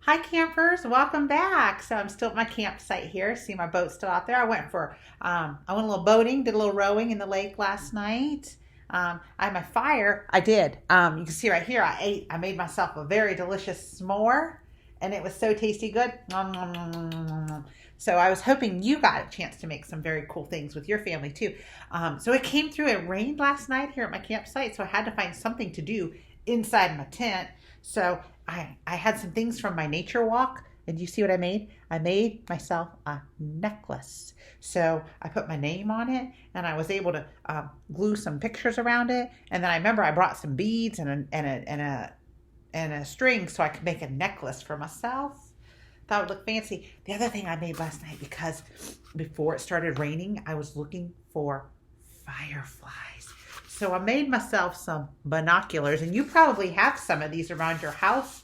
Hi campers, welcome back. So I'm still at my campsite here. See my boat still out there. I went a little boating, did a little rowing in the lake last night. I had my fire. I did. You can see right here. I made myself a very delicious s'more, and it was so tasty good. Nom, nom, nom, nom, nom, nom. So I was hoping you got a chance to make some very cool things with your family too. So it came through. It rained last night here at my campsite, so I had to find something to do inside my tent. So I had some things from my nature walk, and you see what I made? I made myself a necklace. So I put my name on it, and I was able to glue some pictures around it. And then I remember I brought some beads and a string so I could make a necklace for myself. Thought it would look fancy. The other thing I made last night, because before it started raining, I was looking for fireflies. So I made myself some binoculars, and you probably have some of these around your house.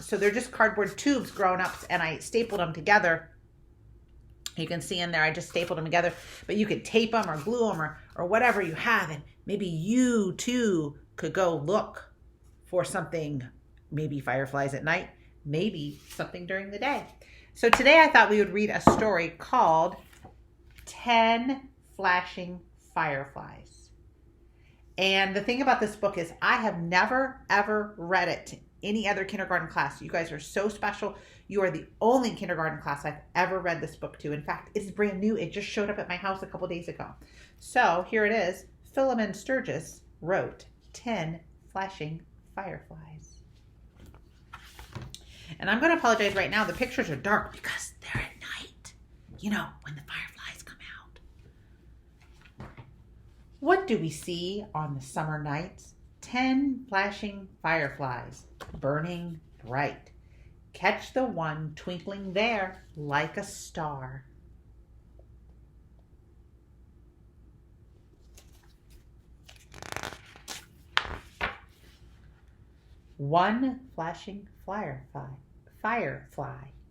So they're just cardboard tubes grown up, and I stapled them together. You can see in there, I just stapled them together, but you could tape them or glue them or whatever you have, and maybe you too could go look for something, maybe fireflies at night, maybe something during the day. So today I thought we would read a story called 10 Flashing Fireflies. And the thing about this book is I have never, ever read it to any other kindergarten class. You guys are so special. You are the only kindergarten class I've ever read this book to. In fact, it's brand new. It just showed up at my house a couple days ago. So here it is. Philemon Sturgis wrote 10 Flashing Fireflies. And I'm going to apologize right now. The pictures are dark because they're at night. You know, when the fireflies come out. What do we see on the summer nights? 10 flashing fireflies, burning bright. Catch the one twinkling there like a star. One flashing firefly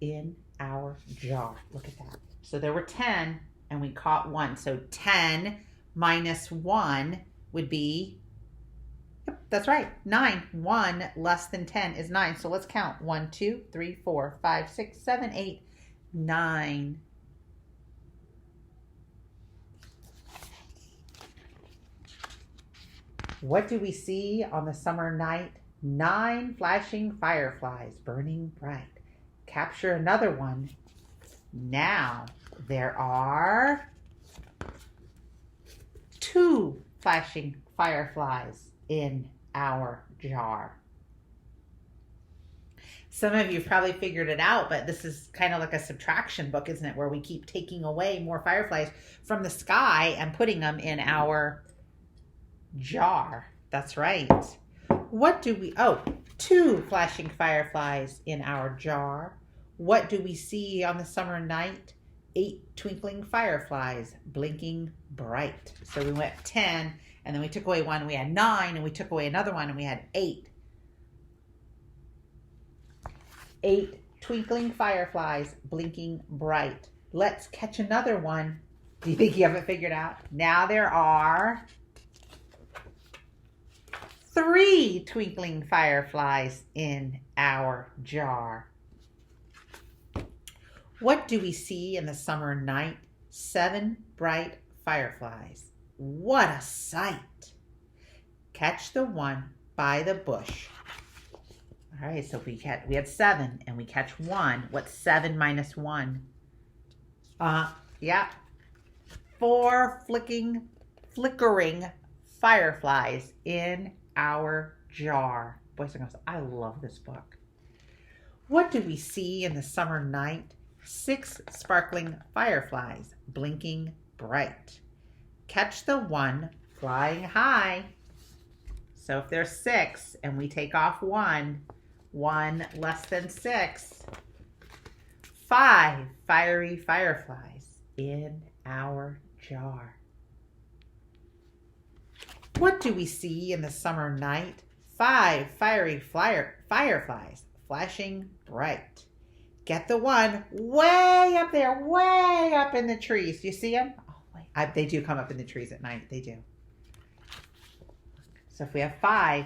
in our jar. Look at that. So there were 10 and we caught one. So 10 minus 1 would be, yep, that's right, 9. 1 less than 10 is 9. So let's count. 1, 2, 3, 4, 5, 6, 7, 8, 9. What do we see on the summer night? 9 flashing fireflies burning bright. Capture another one. Now there are 2 flashing fireflies in our jar. Some of you probably figured it out, but this is kind of like a subtraction book, isn't it? Where we keep taking away more fireflies from the sky and putting them in our jar. That's right. What do we, 2 flashing fireflies in our jar. What do we see on the summer night? 8 twinkling fireflies blinking bright. So we went 10, and then we took away 1, and we had 9, and we took away another 1, and we had 8. 8 twinkling fireflies blinking bright. Let's catch another one. Do you think you have it figured out? Now there are 3 twinkling fireflies in our jar. What do we see in the summer night? 7 bright fireflies. What a sight! Catch the one by the bush. All right, so we had 7 and we catch 1. What's 7 minus 1? Yeah. 4 flickering fireflies in our jar. Boys and girls, I love this book. What do we see in the summer night? 6 sparkling fireflies blinking bright. Catch the one flying high. So if there's 6 and we take off 1, 1 less than 6, 5 fiery fireflies in our jar. What do we see in the summer night? 5 fiery fireflies flashing bright. Get the one way up there, way up in the trees. Do you see them? Oh, wait. They do come up in the trees at night. They do. So if we have 5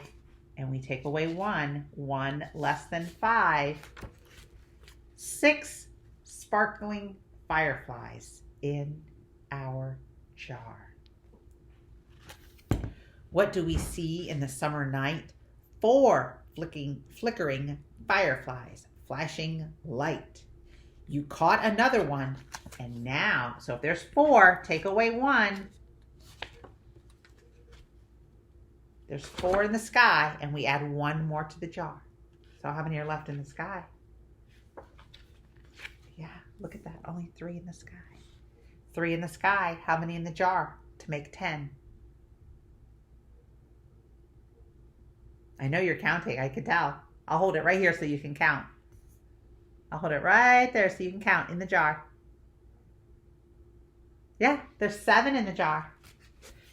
and we take away 1, 1 less than 5, 6 sparkling fireflies in our jar. What do we see in the summer night? 4 flickering fireflies, flashing light. You caught another one, and now, so if there's 4, take away 1. There's 4 in the sky, and we add 1 more to the jar. So how many are left in the sky? Yeah, look at that, only 3 in the sky. 3 in the sky, how many in the jar to make 10? I know you're counting, I can tell. I'll hold it right here so you can count. I'll hold it right there so you can count in the jar. Yeah, there's 7 in the jar.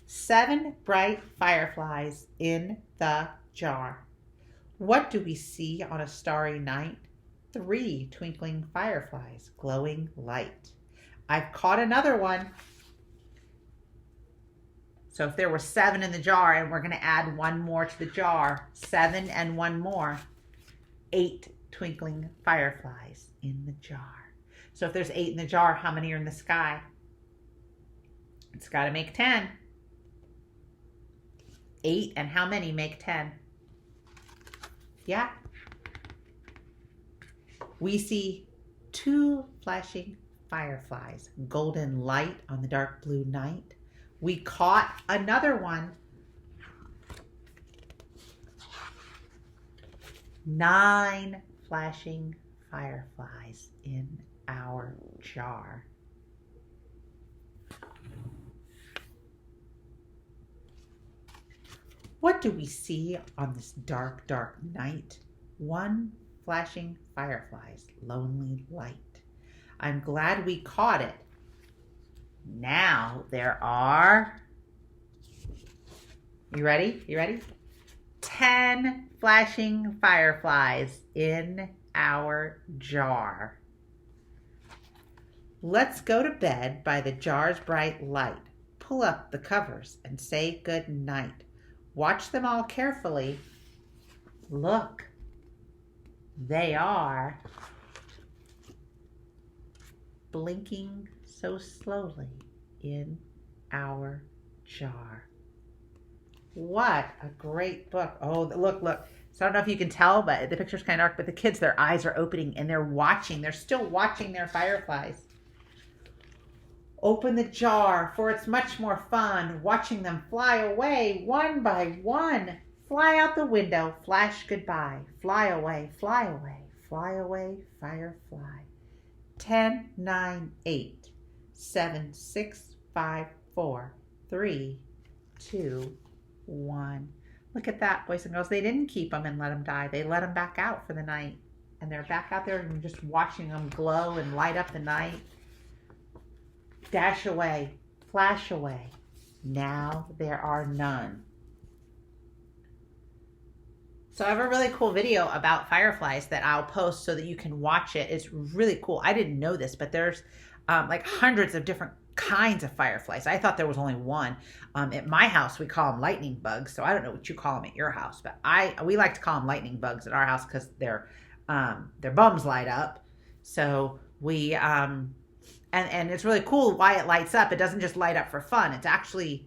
7 bright fireflies in the jar. What do we see on a starry night? 3 twinkling fireflies, glowing light. I've caught another one. So if there were 7 in the jar and we're going to add 1 more to the jar, 7 and 1 more, 8 twinkling fireflies in the jar. So if there's 8 in the jar, how many are in the sky? It's got to make 10. 8 and how many make 10? Yeah. We see 2 flashing fireflies, golden light on the dark blue night. We caught another one. 9 flashing fireflies in our jar. What do we see on this dark, dark night? 1 flashing fireflies, lonely light. I'm glad we caught it. Now there are, you ready? You ready? 10 flashing fireflies in our jar. Let's go to bed by the jar's bright light. Pull up the covers and say good night. Watch them all carefully. Look, they are blinking so slowly in our jar. What a great book. Oh, look. So I don't know if you can tell, but the picture's kind of dark, but the kids, their eyes are opening and they're watching. They're still watching their fireflies. Open the jar, for it's much more fun watching them fly away one by one. Fly out the window, flash goodbye. Fly away, fly away, fly away, firefly. 10, 9, 8, 7, 6, 5, 4, 3, 2, 1. Look at that, boys and girls. They didn't keep them and let them die. They let them back out for the night. And they're back out there and just watching them glow and light up the night. Dash away, flash away. Now there are none. So I have a really cool video about fireflies that I'll post so that you can watch it. It's really cool. I didn't know this, but there's like hundreds of different kinds of fireflies. I thought there was only one. At my house, we call them lightning bugs. So I don't know what you call them at your house, but we like to call them lightning bugs at our house because their bums light up. So we and it's really cool why it lights up. It doesn't just light up for fun. It's actually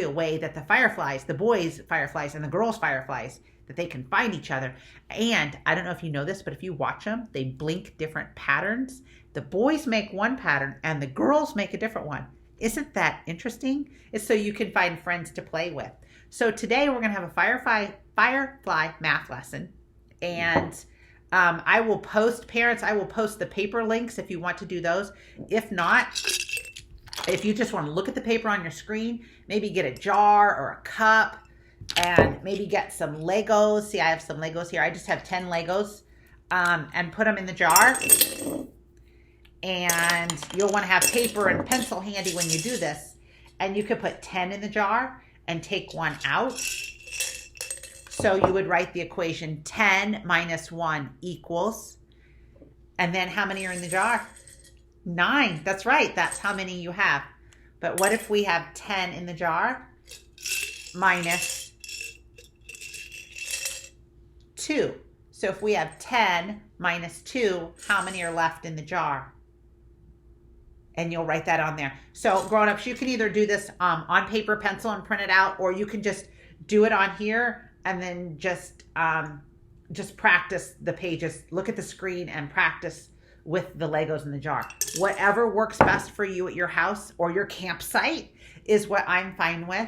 a way that the fireflies, the boys' fireflies and the girls' fireflies, that they can find each other. And I don't know if you know this, but if you watch them, they blink different patterns. The boys make one pattern and the girls make a different one. Isn't that interesting? It's so you can find friends to play with. So today we're going to have a firefly math lesson. And I will post the paper links if you want to do those. If not, if you just want to look at the paper on your screen, maybe get a jar or a cup and maybe get some Legos. See, I have some Legos here. I just have 10 Legos and put them in the jar. And you'll want to have paper and pencil handy when you do this. And you could put 10 in the jar and take 1 out. So you would write the equation 10 minus 1 equals, and then how many are in the jar? 9. That's right. That's how many you have. But what if we have 10 in the jar minus 2? So if we have 10 minus 2, how many are left in the jar? And you'll write that on there. So grown-ups, you can either do this on paper, pencil, and print it out, or you can just do it on here and then just practice the pages. Look at the screen and practice with the Legos in the jar. Whatever works best for you at your house or your campsite is what I'm fine with.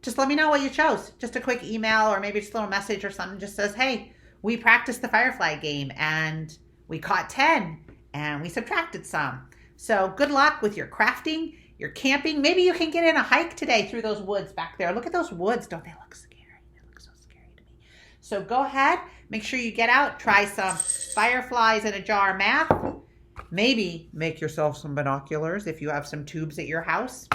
Just let me know what you chose. Just a quick email or maybe just a little message or something. Just says, hey, we practiced the Firefly game and we caught 10 and we subtracted some. So good luck with your crafting, your camping. Maybe you can get in a hike today through those woods back there. Look at those woods. Don't they look scary? They look so scary to me. So go ahead. Make sure you get out. Try some fireflies in a jar math. Maybe make yourself some binoculars if you have some tubes at your house.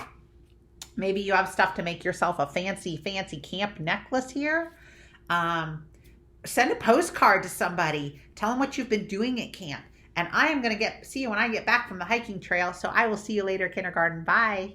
Maybe you have stuff to make yourself a fancy camp necklace here. Send a postcard to somebody. Tell them what you've been doing at camp. And I am going to see you when I get back from the hiking trail. So I will see you later, kindergarten. Bye.